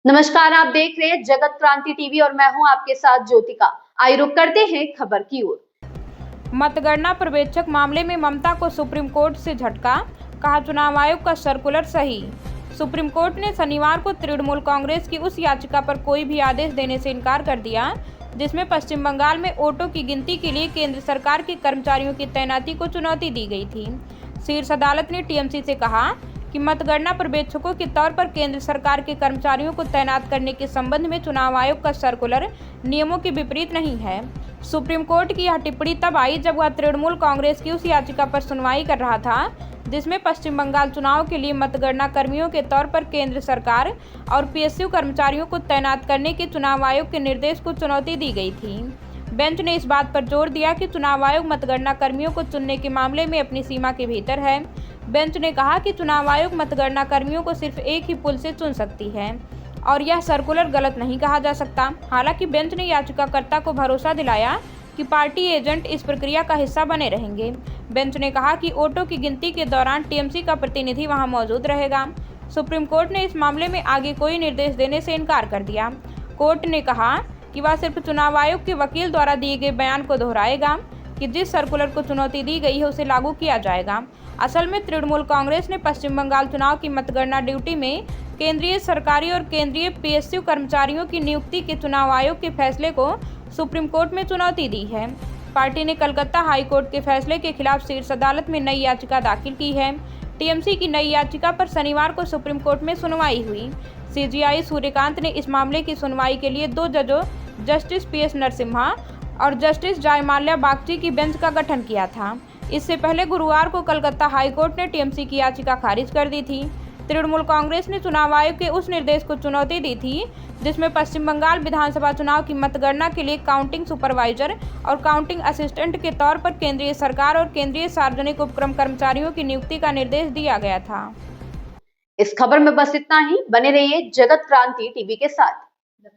नमस्कार, आप देख रहे हैं जगत क्रांति टीवी और मैं हूं आपके साथ ज्योतिका। आइए रुक करते हैं खबर की ओर। मतगणना पर्यवेक्षक मामले में ममता को सुप्रीम कोर्ट से झटका, कहा चुनाव आयोग का सर्कुलर सही। सुप्रीम कोर्ट ने शनिवार को तृणमूल कांग्रेस की उस याचिका पर कोई भी आदेश देने से इनकार कर दिया जिसमें पश्चिम बंगाल में वोटों की गिनती के लिए केंद्र सरकार के कर्मचारियों की तैनाती को चुनौती दी गई थी। शीर्ष अदालत ने टीएमसी से कहा कि मतगणना पर्यवेक्षकों के तौर पर केंद्र सरकार के कर्मचारियों को तैनात करने के संबंध में चुनाव आयोग का सर्कुलर नियमों के विपरीत नहीं है। सुप्रीम कोर्ट की यह टिप्पणी तब आई जब वह तृणमूल कांग्रेस की उस याचिका पर सुनवाई कर रहा था जिसमें पश्चिम बंगाल चुनाव के लिए मतगणना कर्मियों के तौर पर केंद्र सरकार और पीएसयू कर्मचारियों को तैनात करने के चुनाव आयोग के निर्देश को चुनौती दी गई थी। बेंच ने इस बात पर जोर दिया कि चुनाव आयोग मतगणना कर्मियों को चुनने के मामले में अपनी सीमा के भीतर है। बेंच ने कहा कि चुनाव आयोग मतगणना कर्मियों को सिर्फ एक ही पुल से चुन सकती है और यह सर्कुलर गलत नहीं कहा जा सकता। हालांकि बेंच ने याचिकाकर्ता को भरोसा दिलाया कि पार्टी एजेंट इस प्रक्रिया का हिस्सा बने रहेंगे। बेंच ने कहा कि वोटों की गिनती के दौरान टीएमसी का प्रतिनिधि वहां मौजूद रहेगा। सुप्रीम कोर्ट ने इस मामले में आगे कोई निर्देश देने से इनकार कर दिया। कोर्ट ने कहा कि वह सिर्फ चुनाव आयोग के वकील द्वारा दिए गए बयान को दोहराएगा कि जिस सर्कुलर को चुनौती दी गई है उसे लागू किया जाएगा। असल में तृणमूल कांग्रेस ने पश्चिम बंगाल चुनाव की मतगणना ड्यूटी में केंद्रीय सरकारी और केंद्रीय पीएसयू कर्मचारियों की नियुक्ति के चुनाव आयोग के फैसले को सुप्रीम कोर्ट में चुनौती दी है। पार्टी ने कलकत्ता हाई कोर्ट के फैसले के खिलाफ शीर्ष अदालत में नई याचिका दाखिल की है। टीएमसी की नई याचिका पर शनिवार को सुप्रीम कोर्ट में सुनवाई हुई। सीजेआई सूर्यकांत ने इस मामले की सुनवाई के लिए दो जजों जस्टिस पीएस नरसिम्हा और जस्टिस जयमाल्या बागची की बेंच का गठन किया था। इससे पहले गुरुवार को कलकत्ता हाई कोर्ट ने टीएमसी की याचिका खारिज कर दी थी। तृणमूल कांग्रेस ने चुनाव आयोग के उस निर्देश को चुनौती दी थी जिसमें पश्चिम बंगाल विधानसभा चुनाव की मतगणना के लिए काउंटिंग सुपरवाइजर और काउंटिंग असिस्टेंट के तौर पर केंद्रीय सरकार और केंद्रीय सार्वजनिक उपक्रम कर्मचारियों की नियुक्ति का निर्देश दिया गया था। इस खबर में बस इतना ही। बने रहिए जगत क्रांति टीवी के साथ।